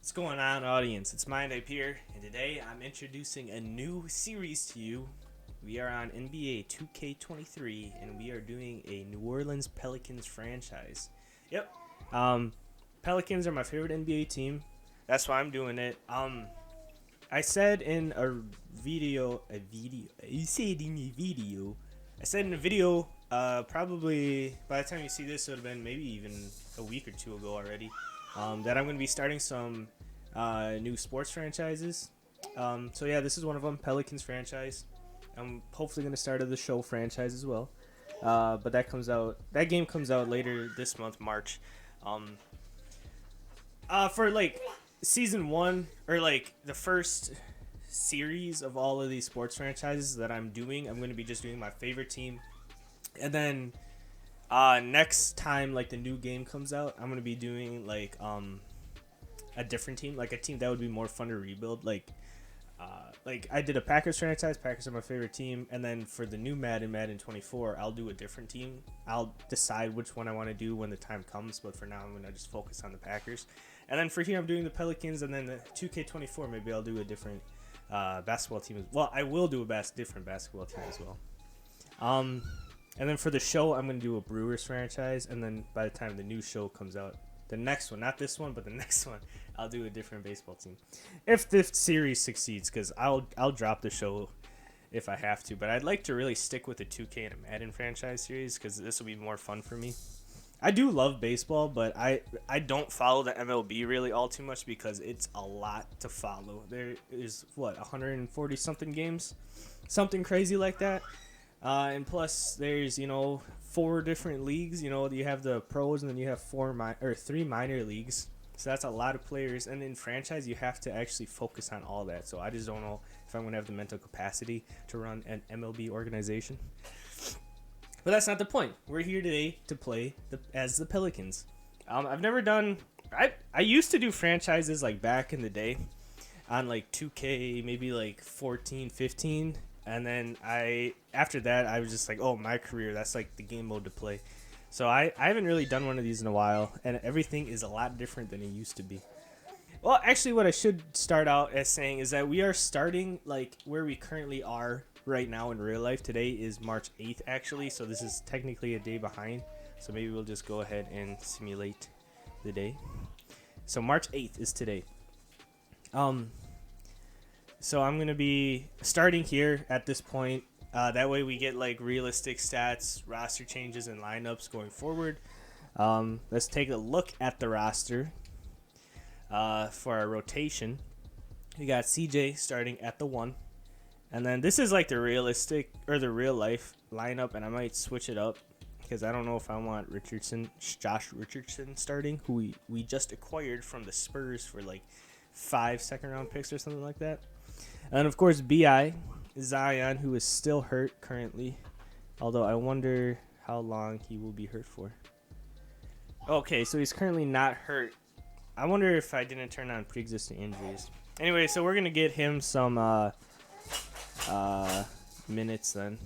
What's going on, audience? It's MyNBA here, and today I'm introducing a new series to you. We are on NBA 2K23, and we are doing a New Orleans Pelicans franchise. Yep, Pelicans are my favorite NBA team. That's why I'm doing it. I said in I said in a video, probably by the time you see this, it would have been maybe even a week or two ago already, that I'm going to be starting some new sports franchises. So yeah, this is one of them, Pelicans franchise. I'm hopefully going to start the show franchise as well. But that game comes out later this month, March. For like season one, or like the first series of all of these sports franchises that I'm doing, I'm going to be just doing my favorite team. And then next time like the new game comes out, I'm going to be doing like a different team, like a team that would be more fun to rebuild. Like I did a Packers franchise. Packers are my favorite team, and then for the new Madden 24, I'll do a different team. I'll decide which one I want to do when the time comes, but for now I'm gonna just focus on the Packers. And then for here, I'm doing the Pelicans, and then the 2K24. Maybe I'll do a different basketball team. Well, I will do a different basketball team as well. And then for the show, I'm gonna do a Brewers franchise, and then by the time the new show comes out, the next one, not this one, but the next one, I'll do a different baseball team. If this series succeeds, because I'll drop the show if I have to. But I'd like to really stick with the 2K and a Madden franchise series, because this will be more fun for me. I do love baseball, but I don't follow the MLB really all too much because it's a lot to follow. There is, 140 something games? Something crazy like that. And plus, there's, 4 different leagues. You have the pros, and then you have 3 minor leagues. So that's a lot of players. And in franchise, you have to actually focus on all that. So I just don't know if I'm going to have the mental capacity to run an MLB organization. But that's not the point. We're here today to play as the Pelicans. I've never done... I used to do franchises like back in the day on like 2K, maybe like 14, 15. And then after that, I was just like, oh, my career, that's like the game mode to play. So I haven't really done one of these in a while, and everything is a lot different than it used to be. Well, actually, what I should start out as saying is that we are starting like where we currently are right now in real life. Today is March 8th, actually, so this is technically a day behind. So maybe we'll just go ahead and simulate the day. So March 8th is today. So I'm going to be starting here at this point. That way we get like realistic stats, roster changes, and lineups going forward. Let's take a look at the roster for our rotation. We got CJ starting at the 1. And then this is like the realistic or the real life lineup, and I might switch it up because I don't know if I want Josh Richardson starting, who we just acquired from the Spurs for like 5 second-round picks or something like that. And of course, BI, Zion, who is still hurt currently. Although I wonder how long he will be hurt for. Okay, so he's currently not hurt. I wonder if I didn't turn on pre-existing injuries. Anyway, so we're going to get him some minutes then.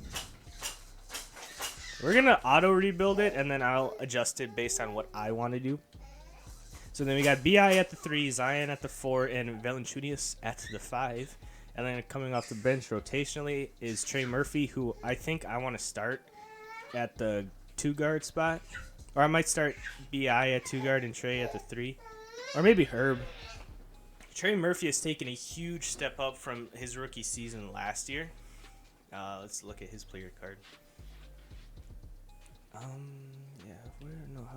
We're going to auto-rebuild it, and then I'll adjust it based on what I want to do. So then we got BI at the 3, Zion at the 4, and Valanciunas at the 5. And then coming off the bench rotationally is Trey Murphy, who I think I want to start at the 2-guard spot. Or I might start BI at 2-guard and Trey at the 3. Or maybe Herb. Trey Murphy has taken a huge step up from his rookie season last year. Let's look at his player card. How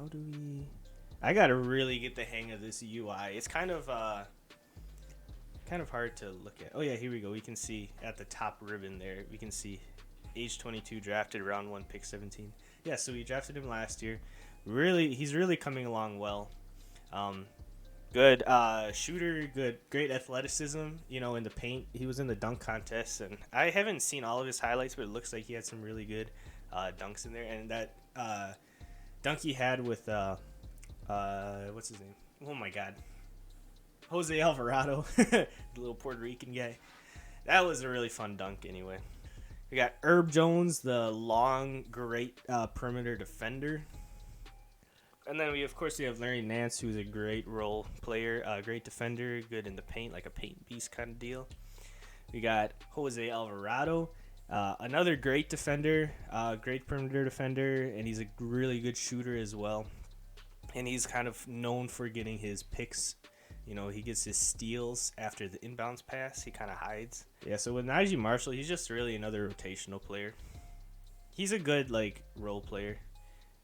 do we... I gotta really get the hang of this UI. It's kind of hard to look at. Oh yeah, here we go. We can see at the top ribbon there. We can see age 22, drafted round 1, pick 17. Yeah, so we drafted him last year. He's really coming along well. Good shooter, great athleticism. In the paint, he was in the dunk contest, and I haven't seen all of his highlights, but it looks like he had some really good dunks in there. And that dunk he had with what's his name? Oh my God. Jose Alvarado, the little Puerto Rican guy. That was a really fun dunk anyway. We got Herb Jones, the long, great perimeter defender. And then we have Larry Nance, who's a great role player, great defender, good in the paint, like a paint beast kind of deal. We got Jose Alvarado, another great defender, great perimeter defender, and he's a really good shooter as well. And he's kind of known for getting his picks. You know, he gets his steals after the inbounds pass. He kind of hides. Yeah, so with Najee Marshall, he's just really another rotational player. He's a good, like, role player.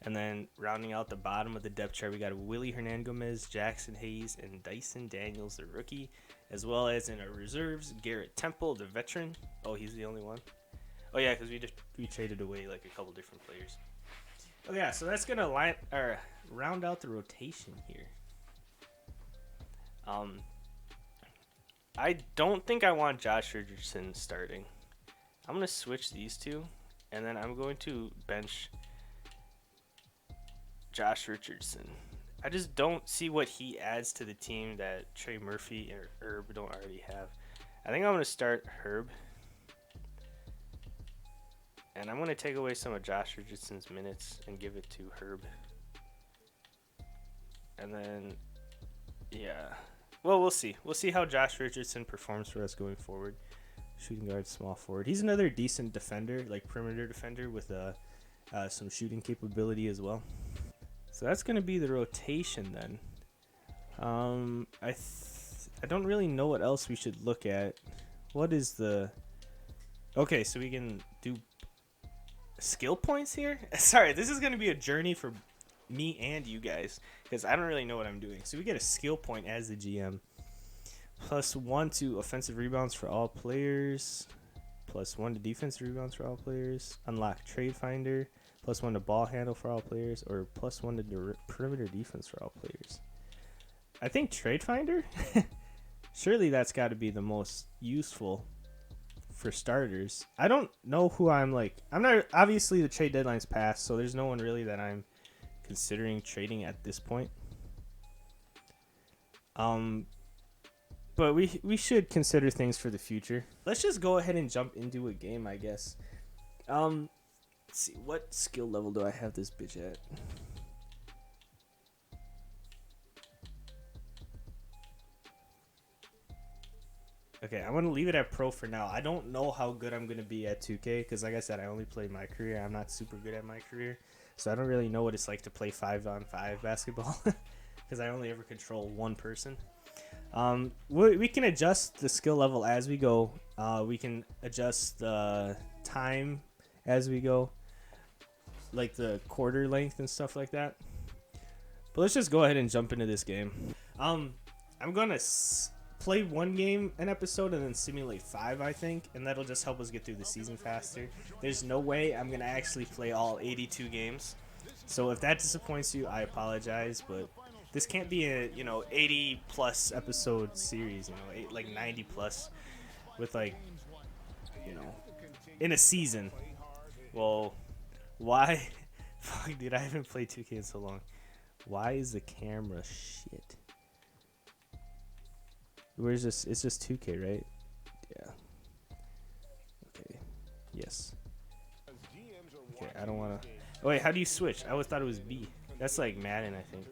And then rounding out the bottom of the depth chart, we got Willie Hernangomez, Jackson Hayes, and Dyson Daniels, the rookie. As well as in our reserves, Garrett Temple, the veteran. Oh, he's the only one. Oh, yeah, because we traded away, like, a couple different players. Oh, yeah, so that's going to round out the rotation here. I don't think I want Josh Richardson starting. I'm going to switch these two, and then I'm going to bench Josh Richardson. I just don't see what he adds to the team that Trey Murphy or Herb don't already have. I think I'm going to start Herb. And I'm going to take away some of Josh Richardson's minutes and give it to Herb. And then, yeah. Well, we'll see. We'll see how Josh Richardson performs for us going forward. Shooting guard, small forward. He's another decent defender, like perimeter defender with some shooting capability as well. So that's going to be the rotation then. I don't really know what else we should look at. What is the... Okay, so we can do skill points here? Sorry, this is going to be a journey for me and you guys because I don't really know what I'm doing. So we get a skill point as the GM. +1 to offensive rebounds for all players. +1 to defensive rebounds for all players. Unlock trade finder. +1 to ball handle for all players. Or +1 to perimeter defense for all players. I think trade finder? Surely that's got to be the most useful for starters. I don't know who I'm not, obviously the trade deadline's passed, so there's no one really that I'm considering trading at this point. But we should consider things for the future. Let's just go ahead and jump into a game, I guess. Let's see, what skill level do I have this bitch at? Okay, I'm going to leave it at pro for now. I don't know how good I'm going to be at 2K because, like I said, I only play my career. I'm not super good at my career. So I don't really know what it's like to play 5-on-5 basketball because I only ever control one person. We can adjust the skill level as we go. We can adjust the time as we go, like the quarter length and stuff like that. But let's just go ahead and jump into this game. I'm going to... play one game an episode and then simulate 5, I think, and that'll just help us get through the season faster. There's no way I'm gonna actually play all 82 games, so if that disappoints you, I apologize, but this can't be a 80 plus episode series, like 90 plus with in a season. Well, why? Fuck, dude, I haven't played 2K in so long. Why is the camera shit? Where's this? It's just 2K, right? Yeah. Okay. Yes. Okay, I don't want to... Oh, wait, how do you switch? I always thought it was B. That's like Madden, I think.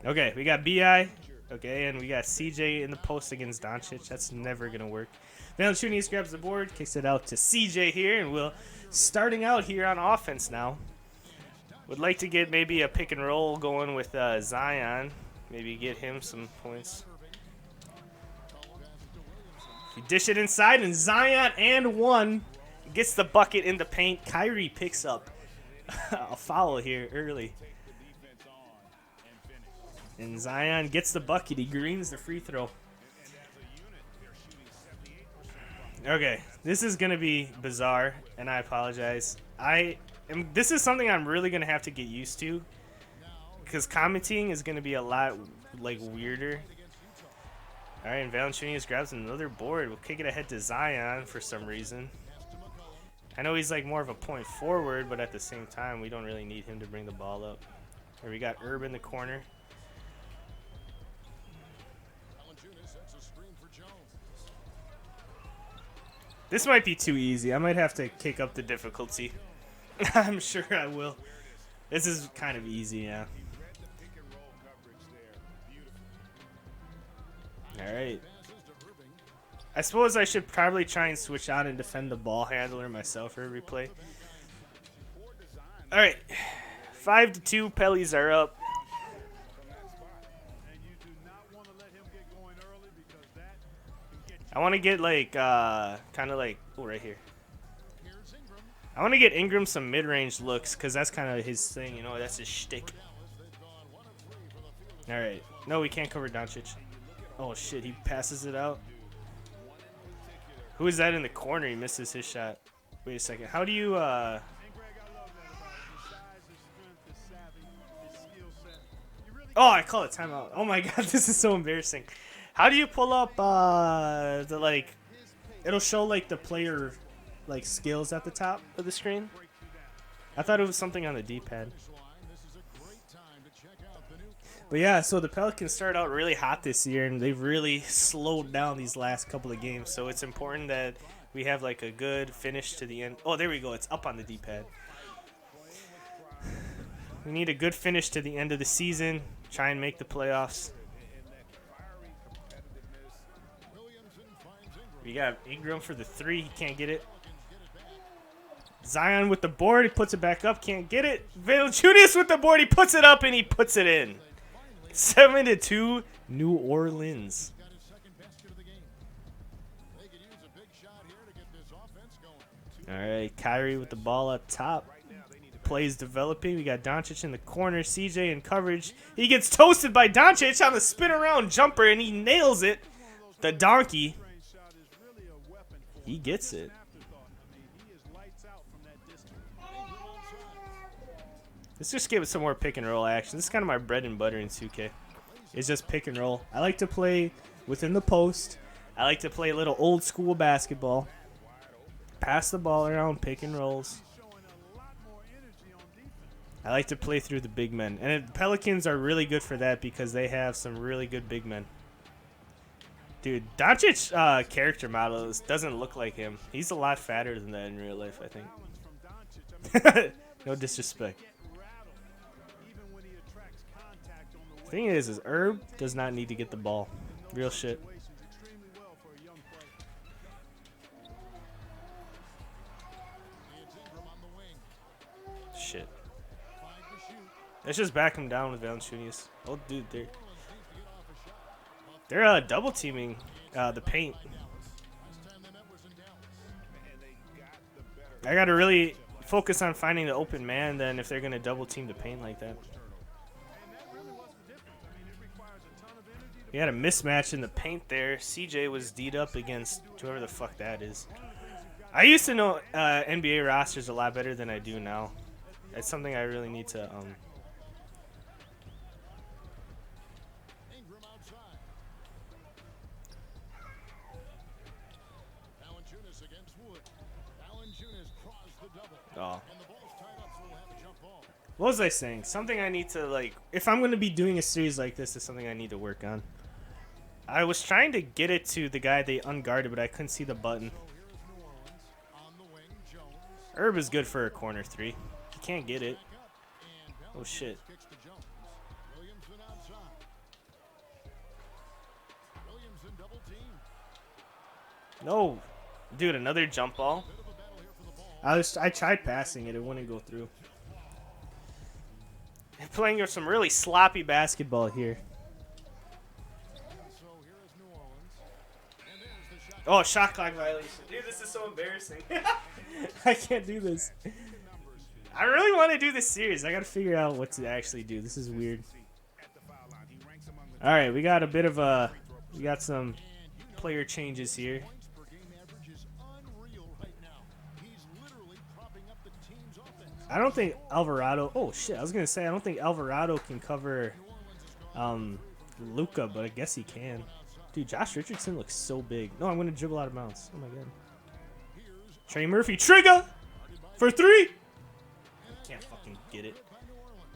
Okay, we got BI. Okay, and we got CJ in the post against Doncic. That's never going to work. Valanciunas grabs the board, kicks it out to CJ here, and we'll... Starting out here on offense now. Would like to get maybe a pick and roll going with Zion. Maybe get him some points. You dish it inside, and Zion and one gets the bucket in the paint. Kyrie picks up a foul here early. And Zion gets the bucket. He greens the free throw. Okay, this is going to be bizarre, and I apologize. This is something I'm really going to have to get used to because commenting is going to be a lot weirder. All right, and Valanciunas grabs another board. We'll kick it ahead to Zion for some reason. I know he's more of a point forward, but at the same time, we don't really need him to bring the ball up. Here we got Herb in the corner. This might be too easy. I might have to kick up the difficulty. I'm sure I will. This is kind of easy, yeah. All right. I suppose I should probably try and switch out and defend the ball handler myself for every play. All right. 5-2. Pellies are up. I want to get like kind of like right here. I want to get Ingram some mid-range looks because that's kind of his thing, you know. That's his shtick. All right. No, we can't cover Doncic. Oh shit, he passes it out. Who is that in the corner? He misses his shot. Wait a second. How do you Oh, I call it timeout. Oh my god, this is so embarrassing. How do you pull up the like it'll show like the player like skills at the top of the screen? I thought it was something on the D-pad. But yeah, so the Pelicans started out really hot this year, and they've really slowed down these last couple of games. So it's important that we have like a good finish to the end. Oh, there we go. It's up on the D-pad. We need a good finish to the end of the season. Try and make the playoffs. We got Ingram for the three. He can't get it. Zion with the board. He puts it back up. Can't get it. Valanciunas with the board. He puts it up, and he puts it in. 7-2, New Orleans. All right, Kyrie with the ball up top. Plays developing. We got Doncic in the corner. CJ in coverage. He gets toasted by Doncic on the spin around jumper, and he nails it. The donkey. He gets it. Let's just give it some more pick and roll action. This is kind of my bread and butter in 2K. It's just pick and roll. I like to play within the post. I like to play a little old school basketball. Pass the ball around, pick and rolls. I like to play through the big men. And the Pelicans are really good for that because they have some really good big men. Dude, Doncic character model doesn't look like him. He's a lot fatter than that in real life, I think. No disrespect. Thing is Herb does not need to get the ball. Real shit. Shit. Let's just back him down with Valanciunas. Oh, dude, they're double teaming the paint. I gotta really focus on finding the open man then if they're gonna double team the paint like that. We had a mismatch in the paint there. CJ was D'd up against whoever the fuck that is. I used to know NBA rosters a lot better than I do now. It's something I really need to Oh. What was I saying? Something I need to, like, if I'm going to be doing a series like this, is something I need to work on. I was trying to get it to the guy they unguarded, but I couldn't see the button. Herb is good for a corner three. He can't get it. Oh, shit. No. Dude, another jump ball. I tried passing it. It wouldn't go through. They're playing some really sloppy basketball here. Oh, shot clock violation. Dude, this is so embarrassing. I can't do this. I really want to do this series. I got to figure out what to actually do. This is weird. All right, we got a bit of a... We got some player changes here. I don't think Alvarado... Oh, shit. I was going to say, I don't think Alvarado can cover Luka, but I guess he can. Dude, Josh Richardson looks so big. No, I'm going to dribble out of bounds. Oh, my God. Trey Murphy. Trigger! For three! Can't fucking get it.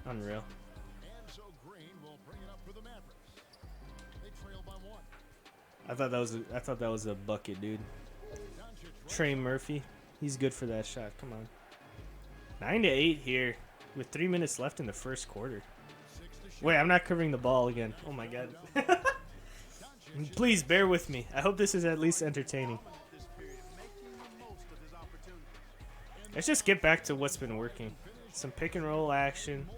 Unreal. I thought that was a bucket, dude. Trey Murphy. He's good for that shot. Come on. 9-8 here with 3 minutes left in the first quarter. Wait, I'm not covering the ball again. Oh my God. Please bear with me. I hope this is at least entertaining. Let's just get back to what's been working. Some pick and roll action.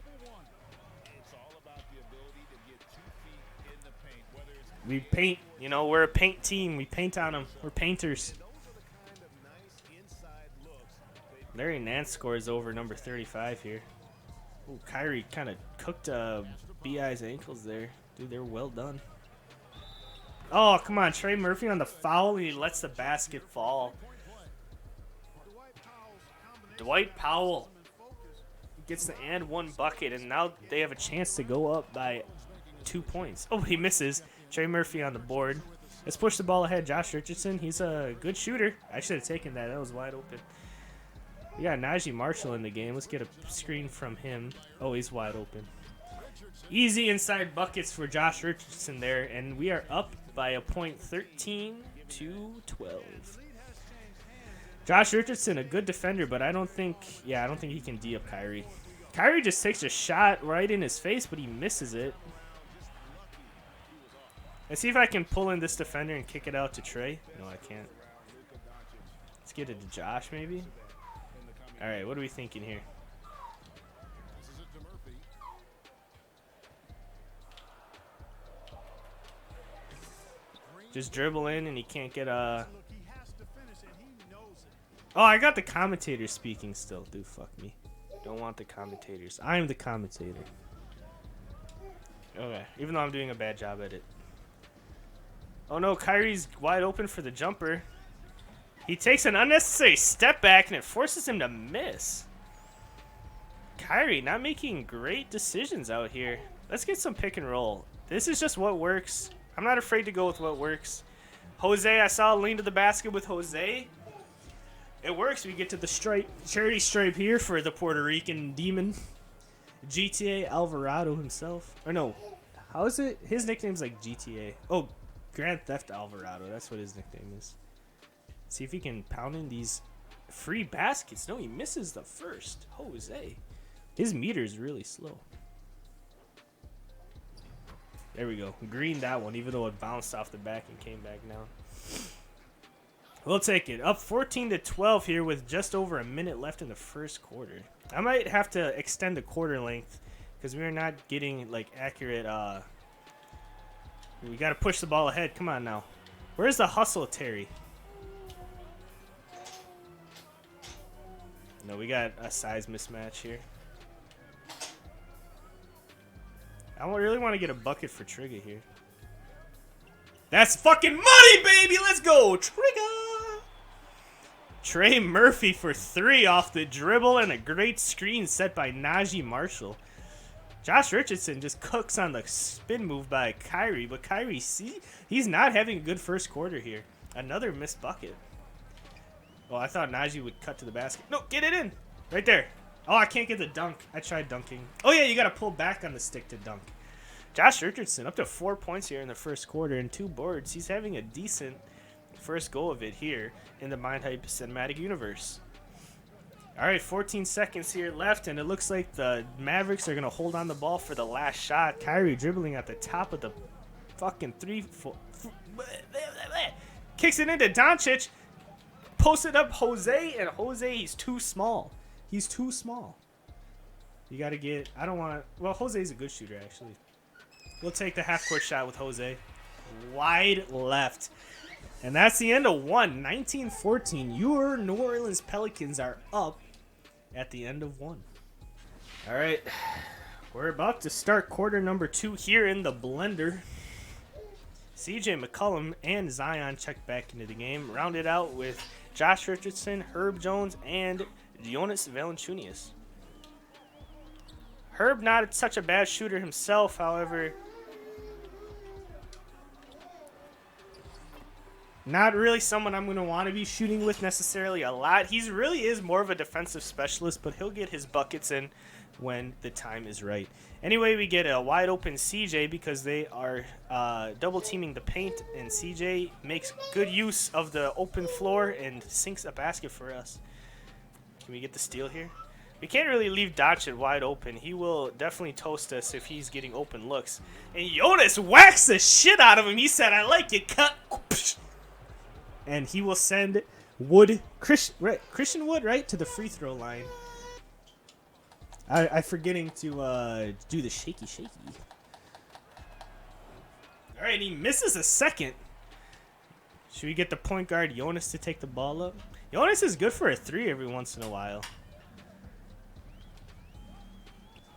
We paint, you know, we're a paint team. We paint on them. We're painters. Larry Nance scores over number 35 here. Ooh, Kyrie kind of cooked B.I.'s ankles there. Dude, they're well done. Oh, come on. Trey Murphy on the foul, and he lets the basket fall. Dwight Powell gets the and one bucket, and now they have a chance to go up by 2 points. Oh, he misses. Trey Murphy on the board. Let's push the ball ahead. Josh Richardson, he's a good shooter. I should have taken that. That was wide open. We got Najee Marshall in the game. Let's get a screen from him. Oh, he's wide open. Easy inside buckets for Josh Richardson there, and we are up by a point, 13-12. Josh Richardson, a good defender, but I don't think he can D up Kyrie. Kyrie just takes a shot right in his face, but he misses it. Let's see if I can pull in this defender and kick it out to Trey. No, I can't. Let's get it to Josh, maybe. All right, what are we thinking here? Just dribble in, and he can't get a... Oh, I got the commentators speaking still. Dude, fuck me. Don't want the commentators. I'm the commentator. Okay, even though I'm doing a bad job at it. Oh no, Kyrie's wide open for the jumper. He takes an unnecessary step back, and it forces him to miss. Kyrie not making great decisions out here. Let's get some pick and roll. This is just what works. I'm not afraid to go with what works. Jose, I saw a lean to the basket with Jose. It works. We get to the stripe, charity stripe here for the Puerto Rican demon. GTA Alvarado himself. Or no, how is it? His nickname's like GTA. Oh, Grand Theft Alvarado. That's what his nickname is. See if he can pound in these free baskets. No, he misses the first. Jose. His meter is really slow. There we go. Green that one, even though it bounced off the back and came back down. We'll take it. Up 14-12 here with just over a minute left in the first quarter. I might have to extend the quarter length because we're not getting like accurate. We got to push the ball ahead. Come on now. Where's the hustle, Terry? No, we got a size mismatch here. I don't really want to get a bucket for Trigger here. That's fucking money, baby! Let's go, Trigger! Trey Murphy for 3 off the dribble and a great screen set by Najee Marshall. Josh Richardson just cooks on the spin move by Kyrie, but Kyrie, see, he's not having a good first quarter here. Another missed bucket. Oh, I thought Najee would cut to the basket. No, get it in. Right there. Oh, I can't get the dunk. I tried dunking. Oh, yeah, you got to pull back on the stick to dunk. Josh Richardson up to 4 points here in the first quarter and 2 boards. He's having a decent first go of it here in the MyNBA cinematic universe. All right, 14 seconds here left, and it looks like the Mavericks are going to hold on the ball for the last shot. Kyrie dribbling at the top of the fucking 3-4. Kicks it into Doncic. Posted up Jose, and Jose, he's too small. He's too small. You got to get, I don't want, well, Jose's a good shooter, actually. We'll take the half-court shot with Jose. Wide left. And that's the end of one. 19-14. Your New Orleans Pelicans are up at the end of one. All right. We're about to start quarter number 2 here in the blender. CJ McCollum and Zion check back into the game. Rounded out with Josh Richardson, Herb Jones, and Jonas Valanciunas. Herb not such a bad shooter himself, however. Not really someone I'm going to want to be shooting with necessarily a lot. He really is more of a defensive specialist, but he'll get his buckets in when the time is right. Anyway, we get a wide open CJ because they are double teaming the paint, and CJ makes good use of the open floor and sinks a basket for us. Can we get the steal here? We can't really leave Doncic wide open. He will definitely toast us if he's getting open looks. And Jonas whacks the shit out of him. He said, I like it, cut. And he will send Christian Wood, right, to the free throw line. I'm forgetting to do the shaky. All right, he misses a second. Should we get the point guard Jonas to take the ball up? Jonas is good for a 3 every once in a while.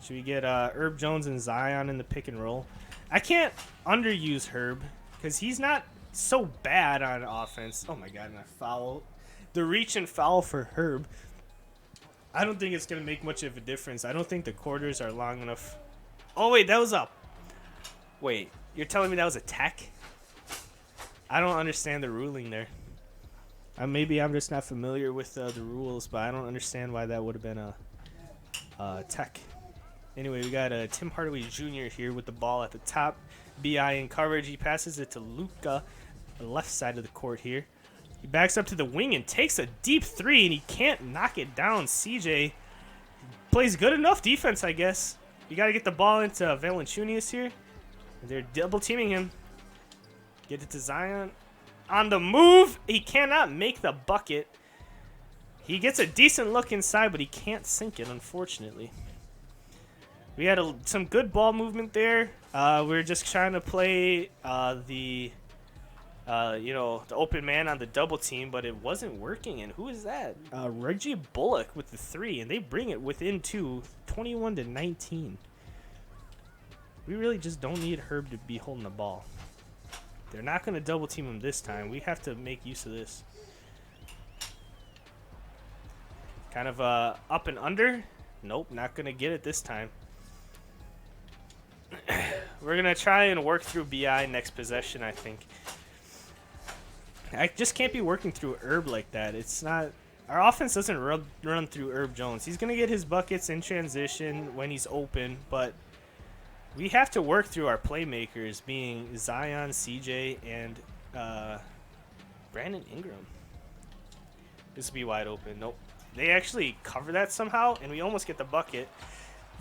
Should we get Herb Jones and Zion in the pick and roll? I can't underuse Herb because he's not so bad on offense. Oh my god, and I foul. The reach and foul for Herb. I don't think it's going to make much of a difference. I don't think the quarters are long enough. Oh, wait, that was a... Wait, you're telling me that was a tech? I don't understand the ruling there. Maybe I'm just not familiar with the rules, but I don't understand why that would have been a tech. Anyway, we got Tim Hardaway Jr. here with the ball at the top. B.I. in coverage. He passes it to Luka, the left side of the court here. He backs up to the wing and takes a deep 3, and he can't knock it down. CJ plays good enough defense, I guess. You got to get the ball into Valanciunas here. They're double teaming him. Get it to Zion. On the move. He cannot make the bucket. He gets a decent look inside, but he can't sink it, unfortunately. We had some good ball movement there. We were just trying to play the open man on the double team, but it wasn't working. And who is that? Reggie Bullock with the 3, and they bring it within 2, 21-19. We really just don't need Herb to be holding the ball. They're not going to double team him this time. We have to make use of this. Kind of up and under. Nope, not going to get it this time. We're going to try and work through BI next possession, I think. I just can't be working through Herb like that. It's not... Our offense doesn't run through Herb Jones. He's going to get his buckets in transition when he's open, but we have to work through our playmakers, being Zion, CJ, and Brandon Ingram. This will be wide open. Nope. They actually cover that somehow, and we almost get the bucket.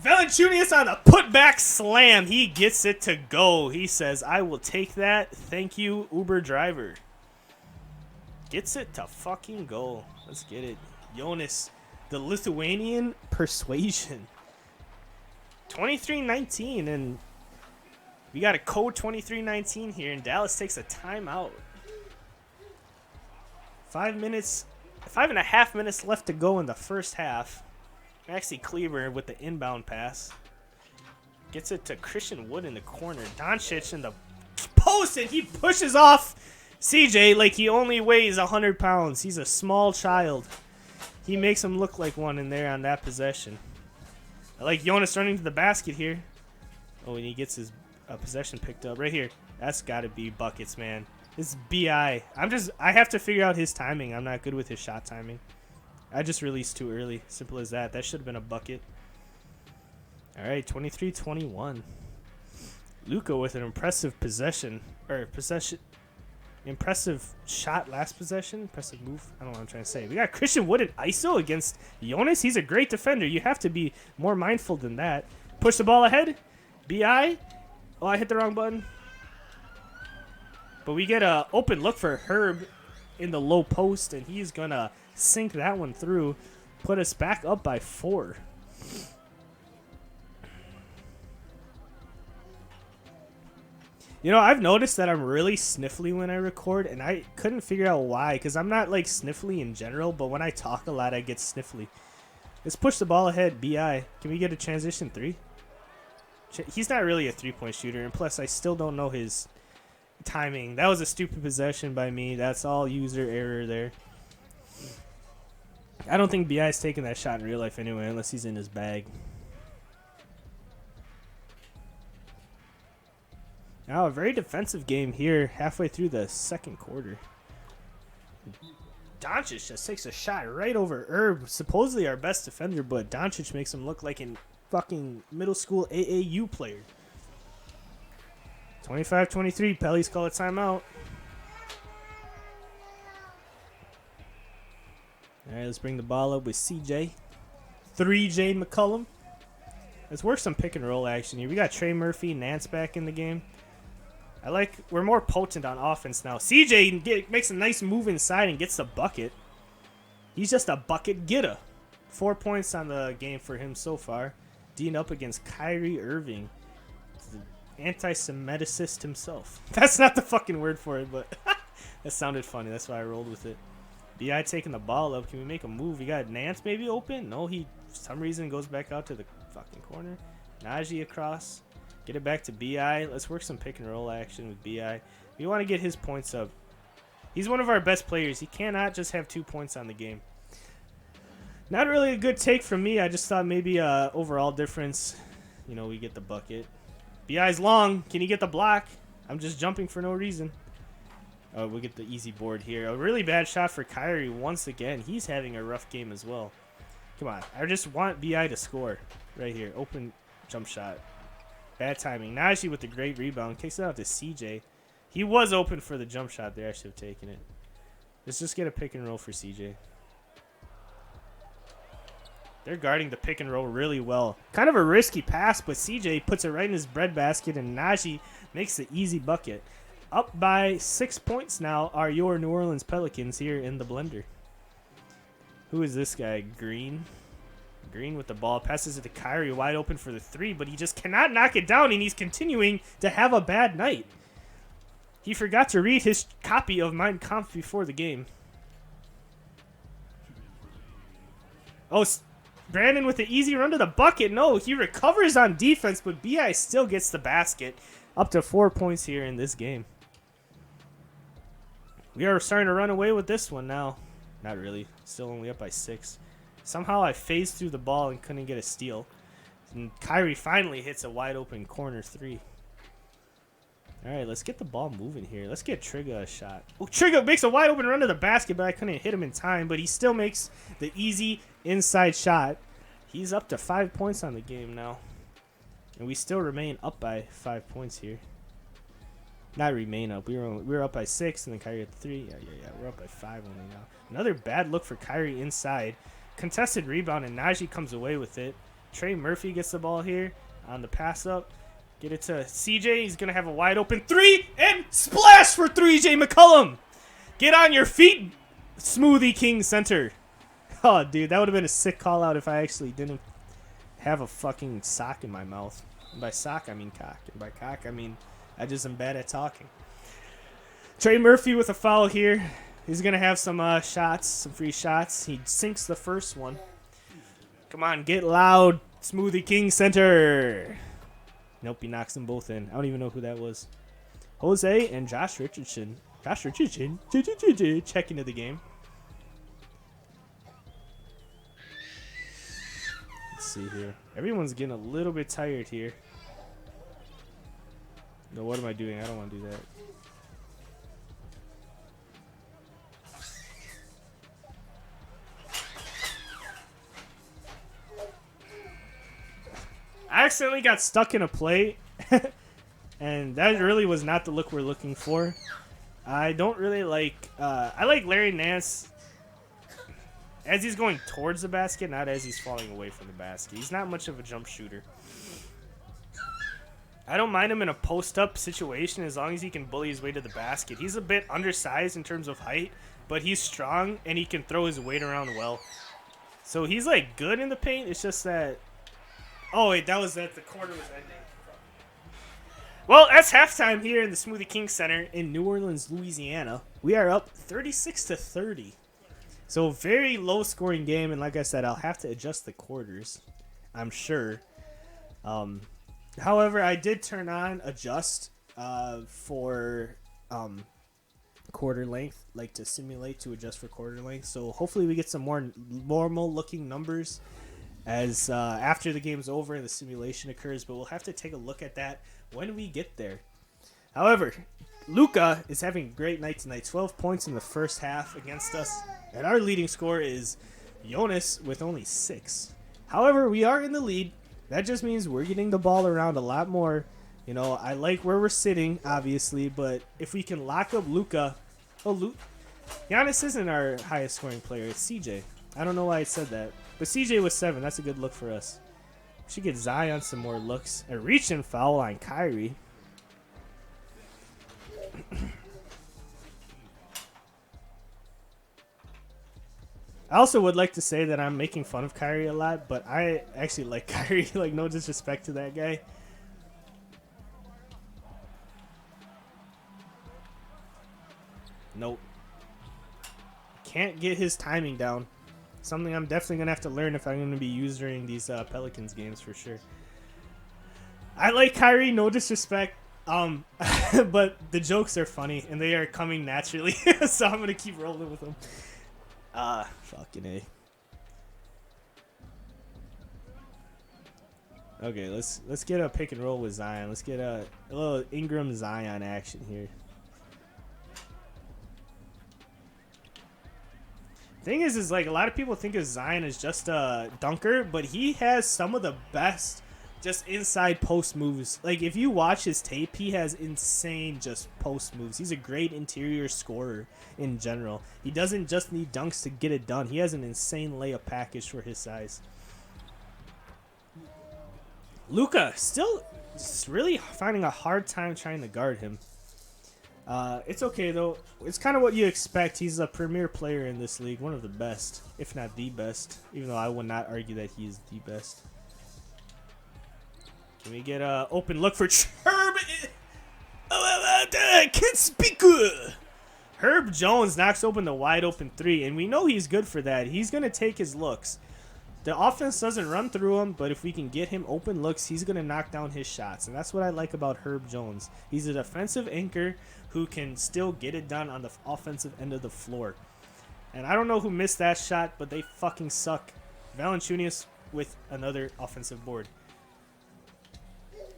Valanciunas on a putback slam. He gets it to go. He says, I will take that. Thank you, Uber driver. Gets it to fucking go. Let's get it. Jonas, the Lithuanian persuasion. 23-19, and we got a code 23-19 here, and Dallas takes a timeout. 5.5 minutes left to go in the first half. Maxi Kleber with the inbound pass. Gets it to Christian Wood in the corner. Doncic in the post, and he pushes off CJ like he only weighs 100 pounds. He's a small child. He makes him look like one in there on that possession. I like Jonas running to the basket here. Oh, and he gets his possession picked up right here. That's got to be buckets, man. This is BI. I have to figure out his timing. I'm not good with his shot timing. I just released too early. Simple as that. That should have been a bucket. All right, 23-21. Luka with an impressive impressive shot last possession. Impressive move. I don't know what I'm trying to say. We got Christian Wood and ISO against Jonas. He's a great defender. You have to be more mindful than that. Push the ball ahead. BI. Oh, I hit the wrong button. But we get an open look for Herb in the low post, and he's going to sink that one through. Put us back up by 4. You know, I've noticed that I'm really sniffly when I record, and I couldn't figure out why, because I'm not, like, sniffly in general, but when I talk a lot, I get sniffly. Let's push the ball ahead, BI. Can we get a transition 3? He's not really a three-point shooter, and plus, I still don't know his timing. That was a stupid possession by me. That's all user error there. I don't think BI's taking that shot in real life anyway, unless he's in his bag. Now, a very defensive game here halfway through the second quarter. Doncic just takes a shot right over Herb, supposedly our best defender, but Doncic makes him look like a fucking middle school AAU player. 25-23, Pelly's call a timeout. All right, let's bring the ball up with CJ. 3J McCollum. Let's work some pick and roll action here. We got Trey Murphy, Nance back in the game. We're more potent on offense now. CJ makes a nice move inside and gets the bucket. He's just a bucket getter. 4 points on the game for him so far. Dean up against Kyrie Irving. The anti-Semiticist himself. That's not the fucking word for it, but that sounded funny. That's why I rolled with it. B.I. taking the ball up. Can we make a move? We got Nance maybe open? No, he for some reason goes back out to the fucking corner. Najee across. Get it back to B.I. Let's work some pick and roll action with B.I. We want to get his points up. He's one of our best players. He cannot just have 2 points on the game. Not really a good take from me. I just thought maybe overall difference. You know, we get the bucket. B.I.'s long. Can he get the block? I'm just jumping for no reason. Oh, we'll get the easy board here. A really bad shot for Kyrie once again. He's having a rough game as well. Come on. I just want B.I. to score right here. Open jump shot. Bad timing. Najee with the great rebound. Kicks it out to CJ. He was open for the jump shot there. I should have taken it. Let's just get a pick and roll for CJ. They're guarding the pick and roll really well. Kind of a risky pass, but CJ puts it right in his breadbasket, and Najee makes the easy bucket. Up by 6 points now are your New Orleans Pelicans here in the blender. Who is this guy? Green. Green with the ball. Passes it to Kyrie wide open for the 3, but he just cannot knock it down, and he's continuing to have a bad night. He forgot to read his copy of Mein Kampf before the game. Oh, Brandon with the easy run to the bucket. No, he recovers on defense, but B.I. still gets the basket. Up to 4 points here in this game. We are starting to run away with this one now. Not really. Still only up by 6. Somehow I phased through the ball and couldn't get a steal. And Kyrie finally hits a wide open corner 3. All right, let's get the ball moving here. Let's get Trigger a shot. Oh, Trigger makes a wide open run to the basket, but I couldn't hit him in time. But he still makes the easy inside shot. He's up to 5 points on the game now. And we still remain up by 5 points here. Not remain up. We were up by 6, and then Kyrie at 3. Yeah. We're up by 5 only now. Another bad look for Kyrie inside. Contested rebound, and Najee comes away with it. Trey Murphy gets the ball here on the pass up. Get it to CJ. He's going to have a wide open 3, and splash for 3J McCollum. Get on your feet, Smoothie King Center. Oh, dude, that would have been a sick call out if I actually didn't have a fucking sock in my mouth. And by sock, I mean cock. And by cock, I mean I just am bad at talking. Trey Murphy with a foul here. He's going to have some shots, some free shots. He sinks the first one. Come on, get loud, Smoothie King Center. Nope, he knocks them both in. I don't even know who that was. Jose and Josh Richardson. Josh Richardson check into the game. Let's see here. Everyone's getting a little bit tired here. No, what am I doing? I don't want to do that. I accidentally got stuck in a play, and that really was not the look we're looking for. I don't really like... I like Larry Nance as he's going towards the basket, not as he's falling away from the basket. He's not much of a jump shooter. I don't mind him in a post-up situation as long as he can bully his way to the basket. He's a bit undersized in terms of height, but he's strong, and he can throw his weight around well. So he's, like, good in the paint. It's just that... Oh, wait, that was that. The quarter was ending. Well, that's halftime here in the Smoothie King Center in New Orleans, Louisiana. We are up 36-30. So, very low-scoring game, and like I said, I'll have to adjust the quarters, I'm sure. However, I did turn on adjust for quarter length, like to simulate to adjust for quarter length. So, hopefully we get some more normal-looking numbers as after the game's over and the simulation occurs, but we'll have to take a look at that when we get there. However, Luka is having a great night tonight. 12 points in the first half against us, and our leading scorer is Jonas with only 6. However, we are in the lead. That just means we're getting the ball around a lot more. You know, I like where we're sitting, obviously, but if we can lock up Luka... Oh, Giannis isn't our highest scoring player. It's CJ. I don't know why I said that. But CJ was 7. That's a good look for us. Should get Zion some more looks. A reach and foul on Kyrie. I also would like to say that I'm making fun of Kyrie a lot, but I actually like Kyrie. Like, no disrespect to that guy. Nope. Can't get his timing down. Something I'm definitely going to have to learn if I'm going to be used during these Pelicans games for sure. I like Kyrie, no disrespect. But the jokes are funny, and they are coming naturally. So I'm going to keep rolling with them. Fucking A. Okay, let's get a pick and roll with Zion. Let's get a little Ingram Zion action here. Thing is like a lot of people think of Zion as just a dunker, but he has some of the best just inside post moves. Like if you watch his tape, he has insane just post moves. He's a great interior scorer in general. He doesn't just need dunks to get it done. He has an insane layup package for his size. Luka still just really finding a hard time trying to guard him. It's okay though. It's kind of what you expect. He's a premier player in this league, one of the best, if not the best. Even though I would not argue that he is the best. Can we get an open look for Herb? I can't speak. Herb Jones knocks open the wide open 3, and we know he's good for that. He's gonna take his looks. The offense doesn't run through him, but if we can get him open looks, he's going to knock down his shots. And that's what I like about Herb Jones. He's a defensive anchor who can still get it done on the offensive end of the floor. And I don't know who missed that shot, but they fucking suck. Valanciunas with another offensive board.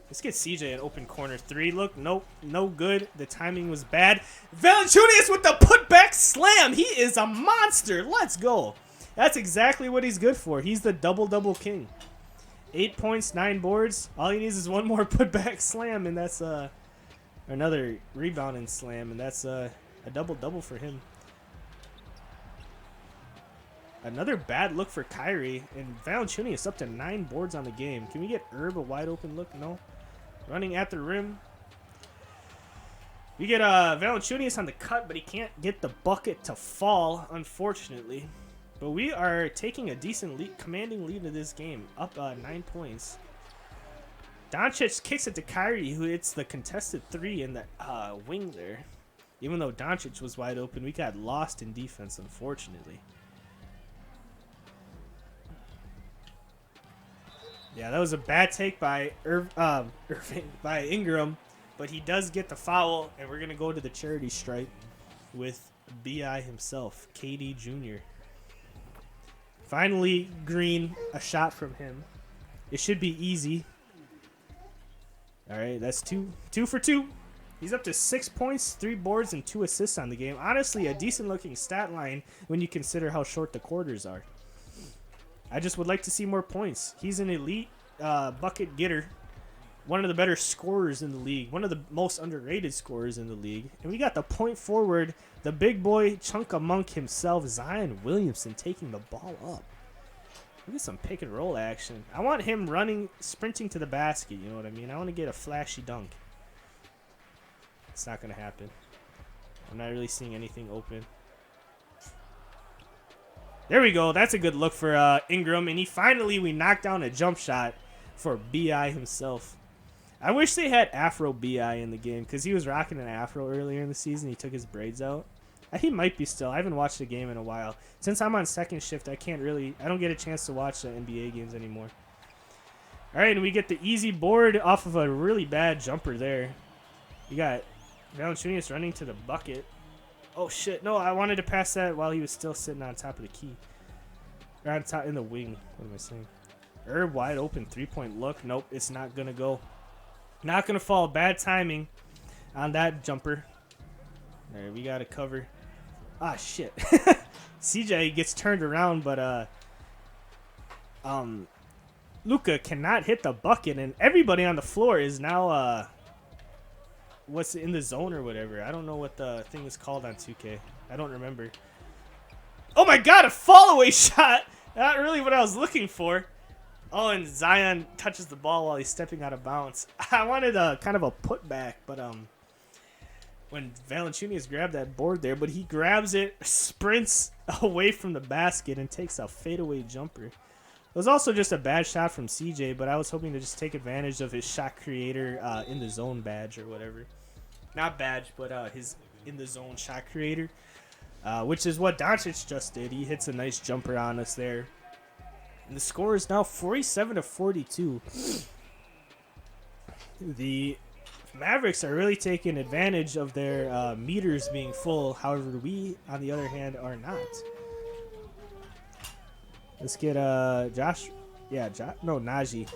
Let's get CJ an open corner 3. Look, nope, no good. The timing was bad. Valanciunas with the putback slam. He is a monster. Let's go. That's exactly what he's good for. He's the double-double king. 8 points, 9 boards. All he needs is one more putback slam, and that's another rebound and slam, and that's a double-double for him. Another bad look for Kyrie, and Valanciunas up to 9 boards on the game. Can we get Herb a wide-open look? No. Running at the rim. We get Valanciunas on the cut, but he can't get the bucket to fall, unfortunately. But we are taking a decent lead, commanding lead in this game, up 9 points. Doncic kicks it to Kyrie, who hits the contested 3 in the wing there. Even though Doncic was wide open, we got lost in defense, unfortunately. Yeah, that was a bad take by by Ingram, but he does get the foul, and we're gonna go to the charity stripe with BI himself, KD Jr. Finally, Green, a shot from him. It should be easy. All right, that's 2 for 2. He's up to 6 points, 3 boards, and 2 assists on the game. Honestly, a decent-looking stat line when you consider how short the quarters are. I just would like to see more points. He's an elite bucket getter, one of the better scorers in the league, one of the most underrated scorers in the league. And we got the point forward, the big boy chunk-a-monk himself, Zion Williamson, taking the ball up. Look at some pick and roll action. I want him running, sprinting to the basket, you know what I mean? I want to get a flashy dunk. It's not going to happen. I'm not really seeing anything open. There we go. That's a good look for Ingram. And we knocked down a jump shot for BI himself. I wish they had Afro BI in the game because he was rocking an afro earlier in the season. He took his braids out. He might be still. I haven't watched the game in a while. Since I'm on second shift, I don't get a chance to watch the NBA games anymore. All right, and we get the easy board off of a really bad jumper there. You got Valanciunas running to the bucket. Oh, shit. No, I wanted to pass that while he was still sitting on top of the key. Or on top in the wing. What am I saying? Herb wide open 3-point look. Nope, it's not going to go. Not going to fall. Bad timing on that jumper. All right, we got to cover. Ah, shit. CJ gets turned around, but Luka cannot hit the bucket, and everybody on the floor is now what's in the zone or whatever. I don't know what the thing is called on 2K. I don't remember. Oh my god, a fall away shot. Not really what I was looking for. Oh, and Zion touches the ball while he's stepping out of bounds. I wanted a kind of a putback, but when Valanciunas grabbed that board there, but he grabs it, sprints away from the basket, and takes a fadeaway jumper. It was also just a bad shot from CJ, but I was hoping to just take advantage of his shot creator in the zone badge or whatever. Not badge, but his in the zone shot creator, which is what Doncic just did. He hits a nice jumper on us there. And the score is now 47-42. The Mavericks are really taking advantage of their meters being full. However, we, on the other hand, are not. Let's get Josh. Yeah, Najee.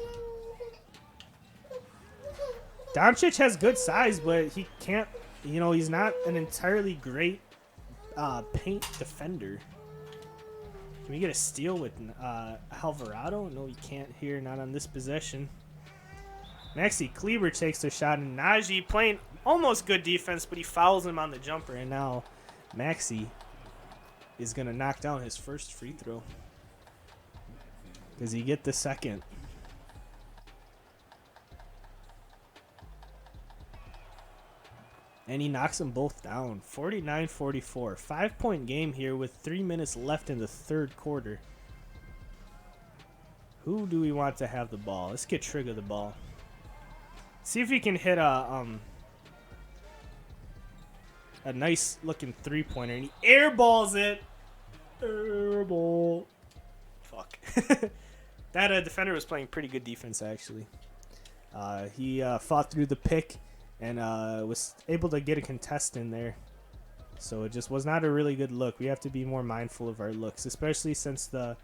Doncic has good size, but he can't. He's not an entirely great paint defender. Can we get a steal with Alvarado? No, we can't here. Not on this possession. Maxi Kleber takes the shot, and Najee playing almost good defense, but he fouls him on the jumper, and now Maxi is going to knock down his first free throw. Does he get the second? And he knocks them both down. 49-44. 5-point game here with 3 minutes left in the third quarter. Who do we want to have the ball? Let's get Trigger the ball. See if he can hit a nice looking 3-pointer, and he airballs it. Airball. Fuck. That defender was playing pretty good defense actually. He fought through the pick and was able to get a contest in there. So it just was not a really good look. We have to be more mindful of our looks, especially since the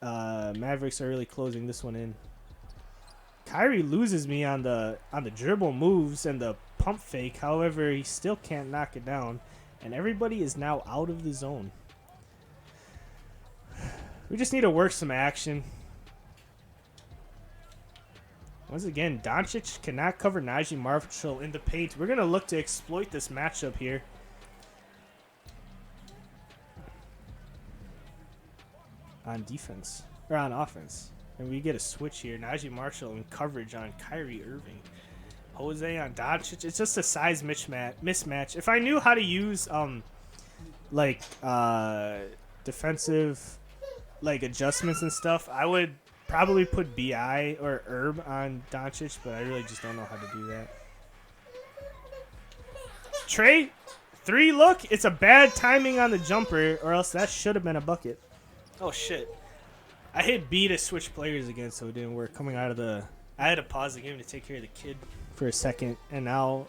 Mavericks are really closing this one in. Kyrie loses me on the dribble moves and the pump fake. However, he still can't knock it down, and everybody is now out of the zone. We just need to work some action. Once again, Doncic cannot cover Najee Marshall in the paint. We're going to look to exploit this matchup here. On defense, or on offense. And we get a switch here. Najee Marshall in coverage on Kyrie Irving. Jose on Doncic. It's just a size mismatch. If I knew how to use defensive adjustments and stuff, I would probably put BI or Herb on Doncic, but I really just don't know how to do that. Trey, 3 look. It's a bad timing on the jumper, or else that should have been a bucket. Oh, shit. I hit B to switch players again, so it didn't work. Coming out of the... I had to pause the game to take care of the kid for a second, and now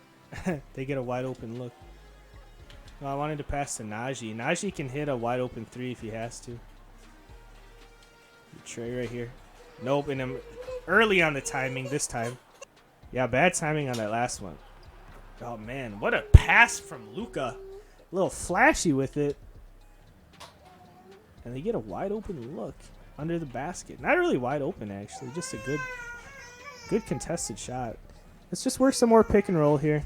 they get a wide open look. Well, I wanted to pass to Najee. Najee can hit a wide open 3 if he has to. Trey right here. Nope, and I'm early on the timing this time. Yeah, bad timing on that last one. Oh, man. What a pass from Luka. A little flashy with it. And they get a wide open look under the basket. Not really wide open, actually. Just a good contested shot. Let's just work some more pick and roll here.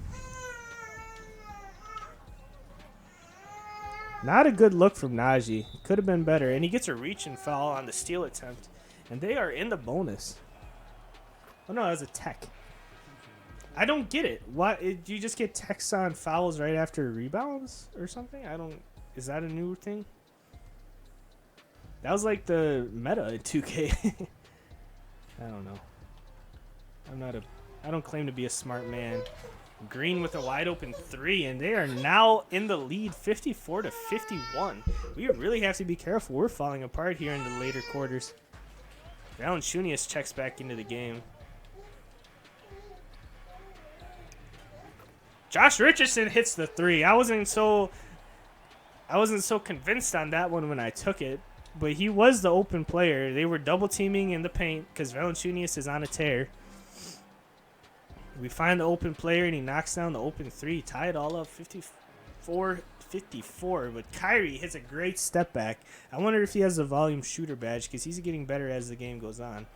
Not a good look from Najee. Could have been better. And he gets a reach and foul on the steal attempt. And they are in the bonus. Oh, no, that was a tech. I don't get it. What? Do you just get techs on fouls right after rebounds or something? I don't... Is that a new thing? That was like the meta in 2K. I don't know. I don't claim to be a smart man. Green with a wide open 3, and they are now in the lead 54-51. We really have to be careful. We're falling apart here in the later quarters. Valanciunas checks back into the game. Josh Richardson hits the 3. I wasn't so convinced on that one when I took it, but he was the open player. They were double teaming in the paint because Valanciunas is on a tear. We find the open player, and he knocks down the open 3. Tie it all up, 54-54. But Kyrie hits a great step back. I wonder if he has the volume shooter badge because he's getting better as the game goes on.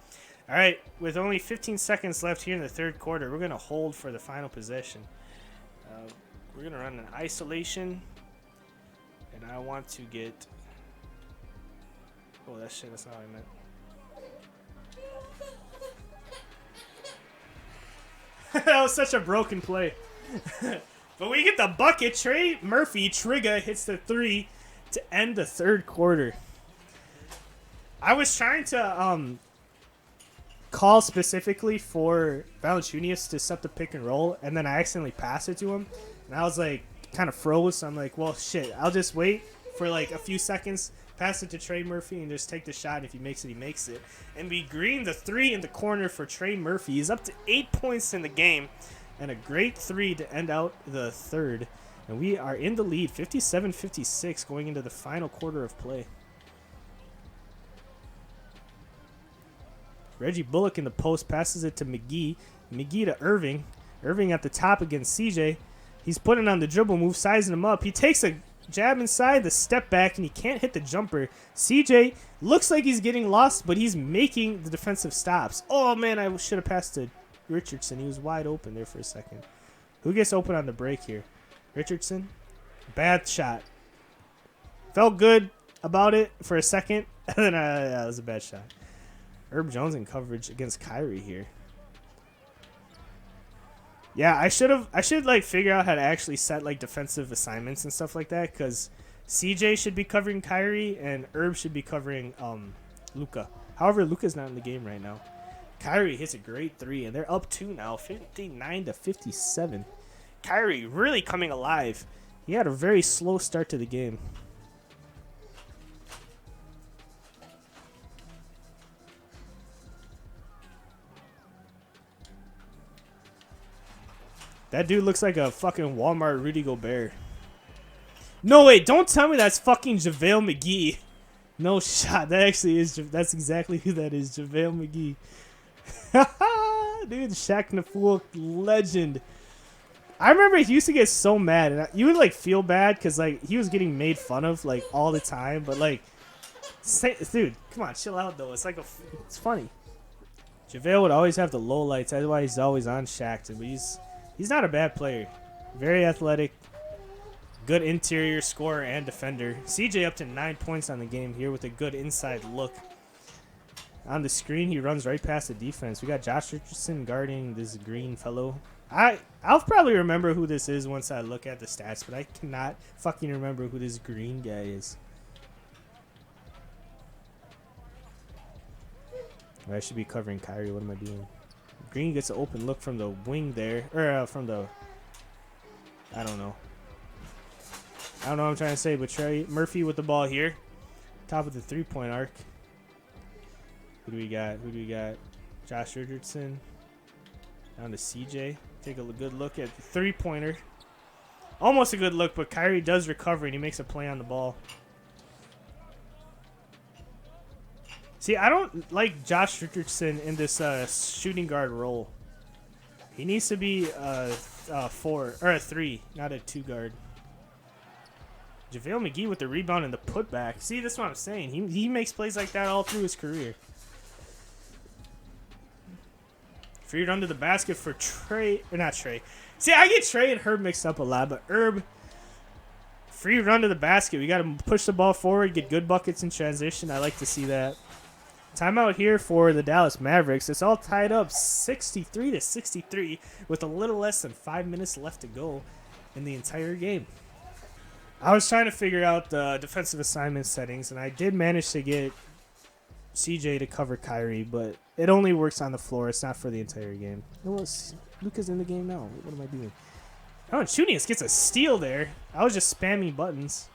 All right, with only 15 seconds left here in the third quarter, we're going to hold for the final possession. We're going to run an isolation, and I want to get Oh, that shit. That's not what I meant. That was such a broken play. But we get the bucket. Trey Murphy, Trigga, hits the 3 to end the third quarter. I was trying to call specifically for Valanciunas to set the pick and roll, and then I accidentally passed it to him. And I was like, kind of froze. So I'm like, well, shit. I'll just wait for like a few seconds, pass it to Trey Murphy, and just take the shot. If he makes it, he makes it. And we green the 3 in the corner for Trey Murphy. He's up to 8 points in the game, and a great 3 to end out the third. And we are in the lead, 57-56, going into the final quarter of play. Reggie Bullock in the post passes it to McGee. McGee to Irving. Irving at the top against CJ. He's putting on the dribble move, sizing him up. He takes a jab inside, the step back, and he can't hit the jumper. CJ looks like he's getting lost, but he's making the defensive stops. Oh, man, I should have passed to Richardson. He was wide open there for a second. Who gets open on the break here? Richardson? Bad shot. Felt good about it for a second, and then that was a bad shot. Herb Jones in coverage against Kyrie here. Yeah, I should like figure out how to actually set like defensive assignments and stuff like that, because CJ should be covering Kyrie and Herb should be covering Luka. However, Luka's not in the game right now. Kyrie hits a great 3 and they're up 2 now, 59-57. Kyrie really coming alive. He had a very slow start to the game. That dude looks like a fucking Walmart Rudy Gobert. No, wait, don't tell me that's fucking JaVale McGee. No shot. That actually is. That's exactly who that is, JaVale McGee. Dude, Shaq Nafool, legend. I remember he used to get so mad. And you would, like, feel bad because, like, he was getting made fun of, like, all the time. But, like, dude, come on, chill out, though. It's like it's funny. JaVale would always have the low lights. That's why he's always on Shaq. But he's not a bad player. Very athletic. Good interior scorer and defender. CJ up to 9 points on the game here with a good inside look. On the screen, he runs right past the defense. We got Josh Richardson guarding this green fellow. I'll probably remember who this is once I look at the stats, but I cannot fucking remember who this green guy is. I should be covering Kyrie. What am I doing? Green gets an open look from the wing there. Or from the... I don't know what I'm trying to say, but Trey Murphy with the ball here. Top of the three-point arc. Who do we got? Josh Richardson. Down to CJ. Take a good look at the three-pointer. Almost a good look, but Kyrie does recover, and he makes a play on the ball. See, I don't like Josh Richardson in this shooting guard role. He needs to be a 4 or a 3, not a 2 guard. JaVale McGee with the rebound and the putback. See, that's what I'm saying. He makes plays like that all through his career. Free run to the basket for Trey, or not Trey. See, I get Trey and Herb mixed up a lot, but Herb, free run to the basket. We got to push the ball forward, get good buckets in transition. I like to see that. Timeout here for the Dallas Mavericks. It's all tied up 63-63 with a little less than 5 minutes left to go in the entire game. I was trying to figure out the defensive assignment settings, and I did manage to get CJ to cover Kyrie, but it only works on the floor. It's not for the entire game. Luka's in the game now. What am I doing? Oh, and Chunius gets a steal there. I was just spamming buttons.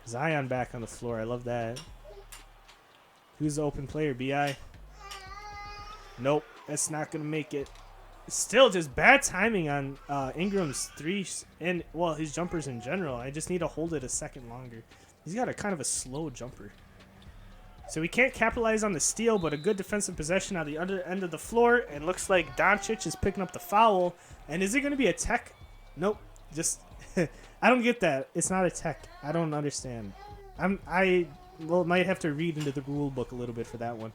Zion back on the floor. I love that. Who's the open player? B.I.? Nope. That's not going to make it. Still just bad timing on Ingram's threes and, well, his jumpers in general. I just need to hold it a second longer. He's got a kind of a slow jumper. So we can't capitalize on the steal, but a good defensive possession on the other end of the floor. And looks like Doncic is picking up the foul. And is it going to be a tech? Nope. Just, I don't get that. It's not a tech. I don't understand. Might have to read into the rule book a little bit for that one.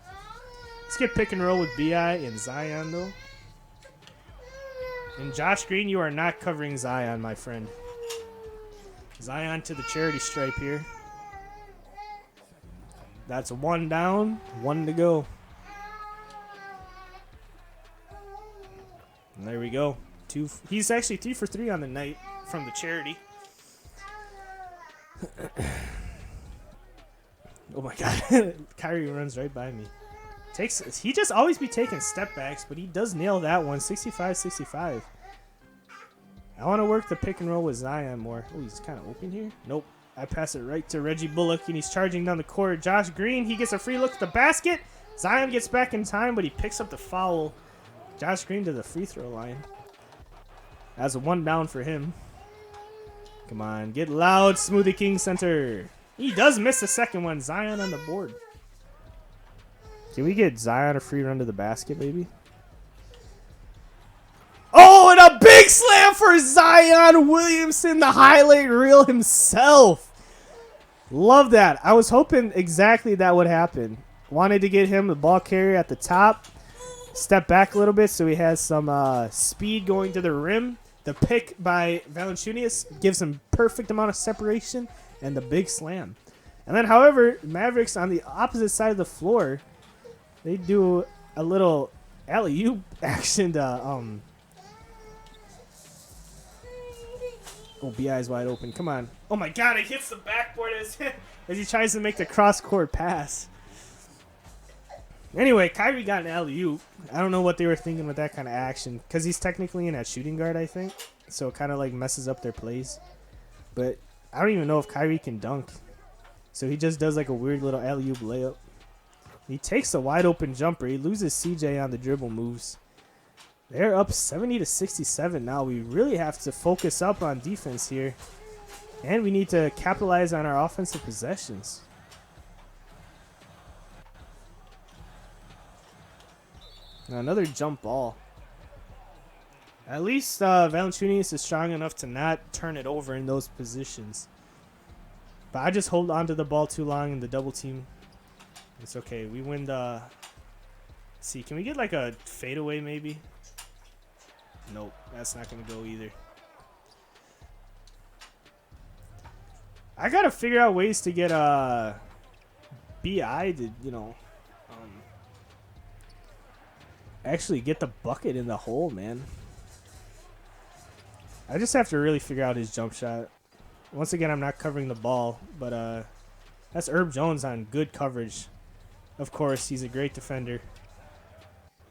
Let's get pick and roll with B.I. and Zion, though. And Josh Green, you are not covering Zion, my friend. Zion to the charity stripe here. That's one down, one to go. And there we go. He's actually 3 for 3 on the night from the charity. Oh my God. Kyrie runs right by me. He just always be taking step backs, but he does nail that one. 65-65. I want to work the pick and roll with Zion more. Oh, he's kind of open here. Nope. I pass it right to Reggie Bullock, and he's charging down the court. Josh Green, he gets a free look at the basket. Zion gets back in time, but he picks up the foul. Josh Green to the free throw line. That's a one down for him. Come on, get loud, Smoothie King Center. He does miss the second one. Zion on the board. Can we get Zion a free run to the basket, baby? Oh, and a big slam for Zion Williamson, the highlight reel himself. Love that. I was hoping exactly that would happen. Wanted to get him the ball carrier at the top. Step back a little bit so he has some speed going to the rim. The pick by Valanciunas gives him perfect amount of separation and the big slam. And then, however, Mavericks on the opposite side of the floor, they do a little alley-oop action to Oh, B.I.'s wide open. Come on. Oh, my God. It hits the backboard as he tries to make the cross-court pass. Anyway, Kyrie got an alley-oop. I don't know what they were thinking with that kind of action because he's technically in that shooting guard, I think. So it kind of like messes up their plays. But I don't even know if Kyrie can dunk. So he just does like a weird little alley-oop layup. He takes a wide-open jumper. He loses CJ on the dribble moves. They're up 70-67 now. We really have to focus up on defense here. And we need to capitalize on our offensive possessions. Now another jump ball. At least Valanciunas is strong enough to not turn it over in those positions. But I just hold on to the ball too long in the double team. It's okay. We win the... Let's see, can we get like a fadeaway maybe? Nope, that's not going to go either. I got to figure out ways to get B.I. to, you know, actually get the bucket in the hole, man. I just have to really figure out his jump shot. Once again, I'm not covering the ball, but that's Herb Jones on good coverage. Of course, he's a great defender.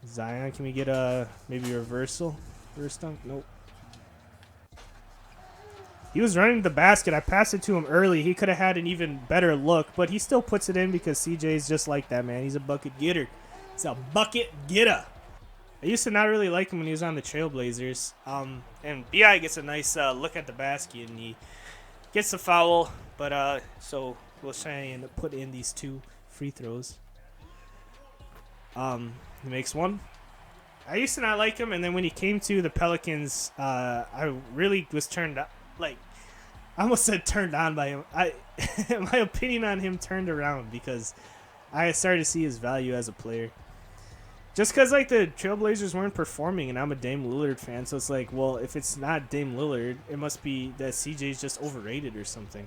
Zion, can we get a maybe a reversal? Reverse dunk? Nope. He was running the basket. I passed it to him early. He could have had an even better look, but he still puts it in because CJ's just like that, man. He's a bucket getter. He's a bucket getter. I used to not really like him when he was on the Trailblazers. And B.I. gets a nice look at the basket, and he gets the foul. But so we'll try and put in these two free throws. He makes one. I used to not like him, and then when he came to the Pelicans, I really was turned up. Like, I almost said turned on by him. My opinion on him turned around because I started to see his value as a player. Just because, like, the Trailblazers weren't performing, and I'm a Dame Lillard fan, so it's like, well, if it's not Dame Lillard, it must be that CJ's just overrated or something.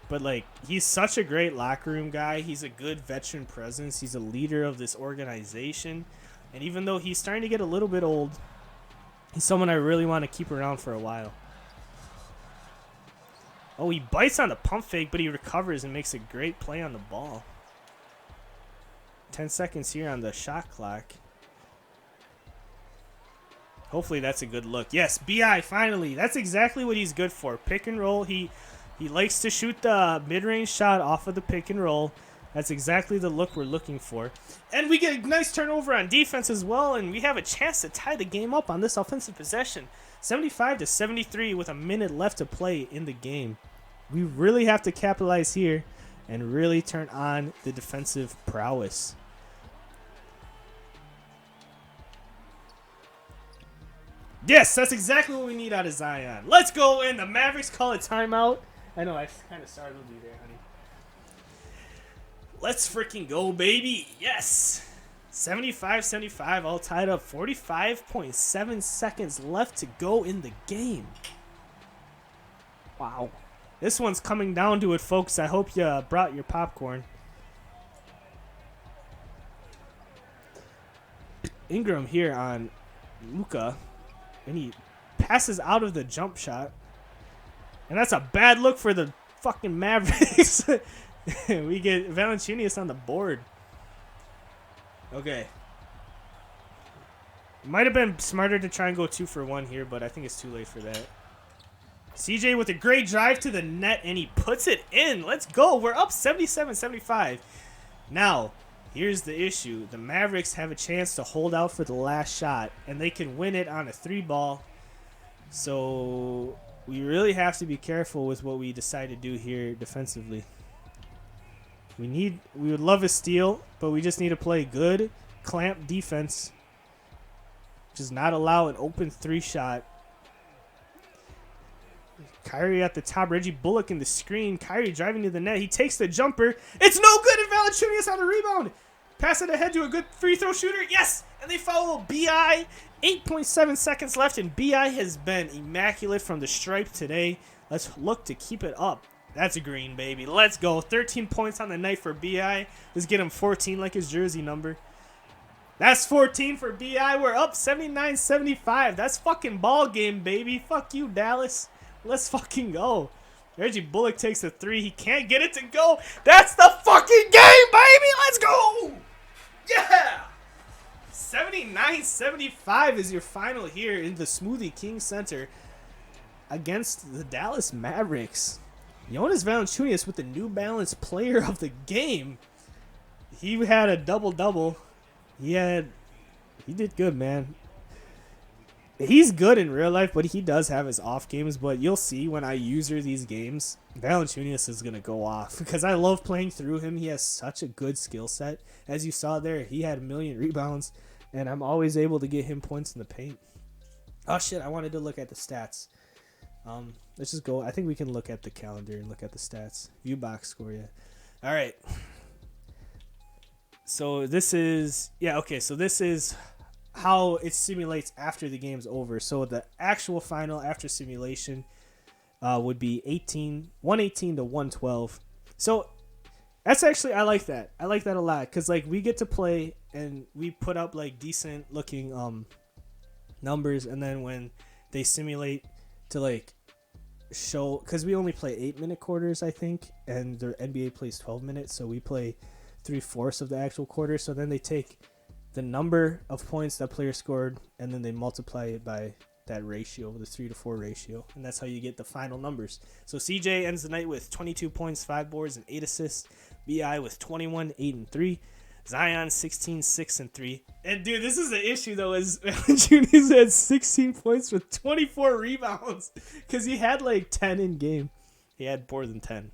But, like, he's such a great locker room guy. He's a good veteran presence. He's a leader of this organization. And even though he's starting to get a little bit old, he's someone I really want to keep around for a while. Oh, he bites on the pump fake, but he recovers and makes a great play on the ball. 10 seconds here on the shot clock. Hopefully that's a good look. Yes, B.I. finally. That's exactly what he's good for. Pick and roll. He likes to shoot the mid-range shot off of the pick and roll. That's exactly the look we're looking for. And we get a nice turnover on defense as well, and we have a chance to tie the game up on this offensive possession. 75-73 with a minute left to play in the game. We really have to capitalize here and really turn on the defensive prowess. Yes, that's exactly what we need out of Zion. Let's go, and the Mavericks call a timeout. I know, I kind of startled you there, honey. Let's freaking go, baby. Yes. 75-75, all tied up. 45.7 seconds left to go in the game. Wow. This one's coming down to it, folks. I hope you brought your popcorn. Ingram here on Luka, and he passes out of the jump shot. And that's a bad look for the fucking Mavericks. We get Valanciunas on the board. Okay. Might have been smarter to try and go 2 for 1 here, but I think it's too late for that. CJ with a great drive to the net, and he puts it in. Let's go. We're up 77-75. Now, here's the issue. The Mavericks have a chance to hold out for the last shot, and they can win it on a 3-ball. So we really have to be careful with what we decide to do here defensively. We would love a steal, but we just need to play good clamp defense. Just not allow an open 3-shot. Kyrie at the top. Reggie Bullock in the screen. Kyrie driving to the net. He takes the jumper. It's no good, and Valanciunas on the rebound. Pass it ahead to a good free throw shooter. Yes! And they follow B.I. 8.7 seconds left, and B.I. has been immaculate from the stripe today. Let's look to keep it up. That's a green, baby. Let's go. 13 points on the night for B.I. Let's get him 14 like his jersey number. That's 14 for B.I. We're up 79-75. That's fucking ball game, baby. Fuck you, Dallas. Let's fucking go. Reggie Bullock takes a 3. He can't get it to go. That's the fucking game, baby. Let's go. Yeah. 79-75 is your final here in the Smoothie King Center against the Dallas Mavericks. Jonas Valanciunas with the New Balance Player of the Game. He had a double-double. He did good, man. He's good in real life, but he does have his off games. But you'll see when I user these games, Valanciunas is going to go off because I love playing through him. He has such a good skill set. As you saw there, he had 1 million rebounds, and I'm always able to get him points in the paint. Oh, shit, I wanted to look at the stats. Let's just go. I think we can look at the calendar and look at the stats. View box score, yeah. All right. So this is, so this is how it simulates after the game's over. So the actual final after simulation would be 118 to 112. So that's actually, I like that. I like that a lot because, like, we get to play and we put up, like, decent looking numbers. And then when they simulate to, like, show, because we only play 8-minute quarters, I think, and the NBA plays 12 minutes, so we play 3/4 of the actual quarter. So then they take the number of points that player scored, and then they multiply it by that ratio, the 3-to-4 ratio, and that's how you get the final numbers. So CJ ends the night with 22 points, 5 boards, and 8 assists. BI with 21, 8, and 3. Zion 16, 6, and 3. And dude, this is the issue though, is Valanciunas had 16 points with 24 rebounds because he had like 10 in game. He had more than 10.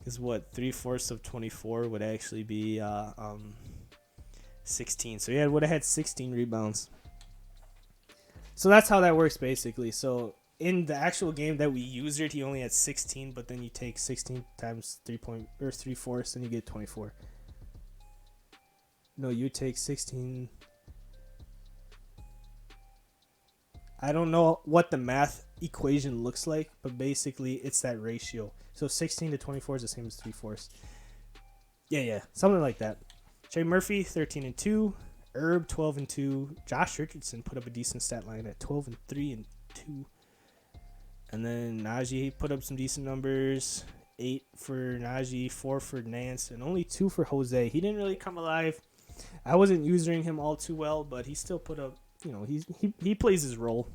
Because what, 3/4 of 24 would actually be 16. So he would have had 16 rebounds. So that's how that works basically. So in the actual game that we used, he only had 16, but then you take 16 times 3/4, and you get 24. No, you take 16. I don't know what the math equation looks like, but basically it's that ratio. So 16 to 24 is the same as 3/4. Yeah, something like that. Trey Murphy 13 and 2, Herb 12 and 2, Josh Richardson put up a decent stat line at 12 and 3 and 2, and then Najee put up some decent numbers. 8 for Najee, 4 for Nance, and only 2 for Jose. He didn't really come alive. I wasn't using him all too well, but he still put up, he plays his role.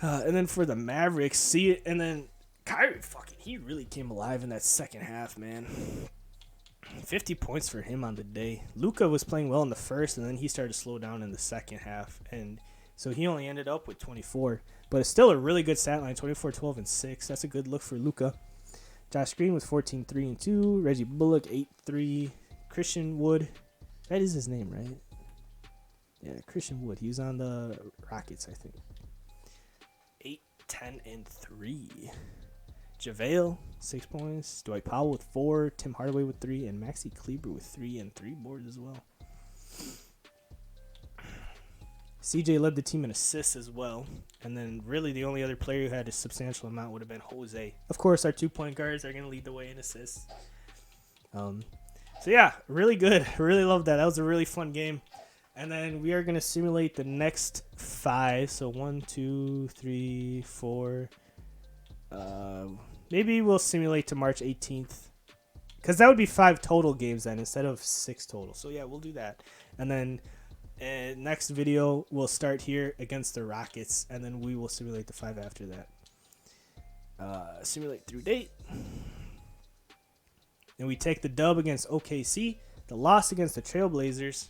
And then for the Mavericks, and then Kyrie, he really came alive in that second half, man. 50 points for him on the day. Luka was playing well in the first, and then he started to slow down in the second half, and so he only ended up with 24. But it's still a really good stat line, 24, 12, and 6. That's a good look for Luka. Josh Green was 14, 3, and 2. Reggie Bullock, 8, 3. Christian Wood. That is his name, right? Yeah, Christian Wood. He was on the Rockets, I think. 8, 10, and 3. JaVale, 6 points. Dwight Powell with 4. Tim Hardaway with 3. And Maxi Kleber with 3 and 3 boards as well. CJ led the team in assists as well. And then really the only other player who had a substantial amount would have been Jose. Of course, our 2-point guards are going to lead the way in assists. So yeah, really good. I really love that. That was a really fun game. And then we are going to simulate the next 5. So 1, 2, 3, 4. Maybe we'll simulate to March 18th. Because that would be 5 total games then instead of 6 total. So yeah, we'll do that. And then next video, we'll start here against the Rockets. And then we will simulate the 5 after that. Simulate through date. And we take the dub against OKC. The loss against the Trailblazers.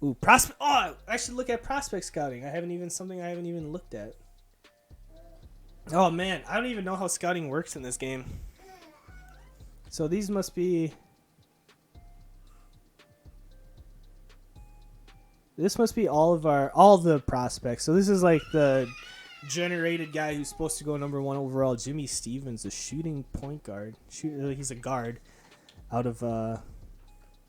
Ooh, prospect. Oh, I should look at prospect scouting. I haven't even looked at. Oh man, I don't even know how scouting works in this game. So these must be. This must be all the prospects. So this is like the generated guy who's supposed to go number 1 overall. Jimmy Stevens, a shooting point guard. He's a guard out of.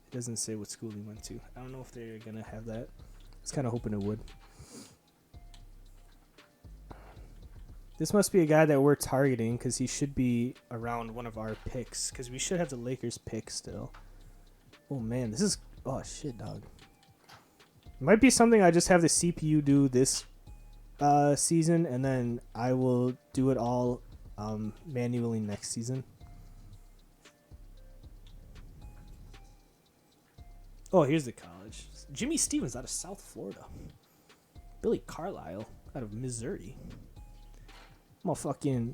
It doesn't say what school he went to. I don't know if they're gonna have that. I was kind of hoping it would. This must be a guy that we're targeting because he should be around one of our picks because we should have the Lakers pick still. Oh man, this is shit, dog. It might be something I just have the CPU do this season and then I will do it all manually next season. Oh, here's the college. Jimmy Stevens out of South Florida. Billy Carlisle out of Missouri. Motherfucking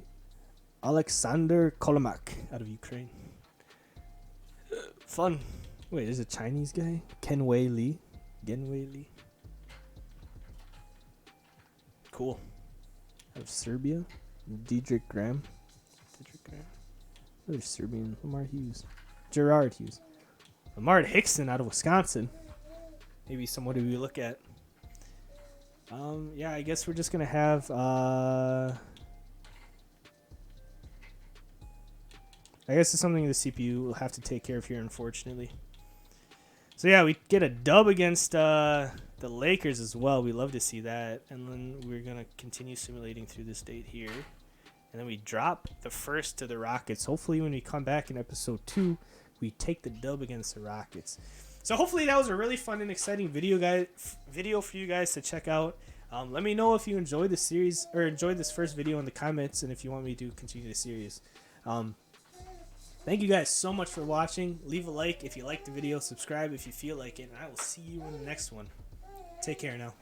Alexander Kolomak out of Ukraine. Fun. Wait, there's a Chinese guy? Genwei Lee. Cool. Out of Serbia. Diedrich Graham. Another Serbian. Gerard Hughes. Lamar Hickson out of Wisconsin. Maybe somebody we look at. Yeah, I guess we're just going to have... I guess it's something the CPU will have to take care of here, unfortunately. So, yeah, we get a dub against the Lakers as well. We love to see that. And then we're going to continue simulating through this date here. And then we drop the first to the Rockets. Hopefully when we come back in episode 2, we take the dub against the Rockets. So hopefully that was a really fun and exciting video for you guys to check out. Let me know if you enjoyed the series or enjoyed this first video in the comments and if you want me to continue the series. Thank you guys so much for watching. Leave a like if you liked the video. Subscribe if you feel like it. And I will see you in the next one. Take care now.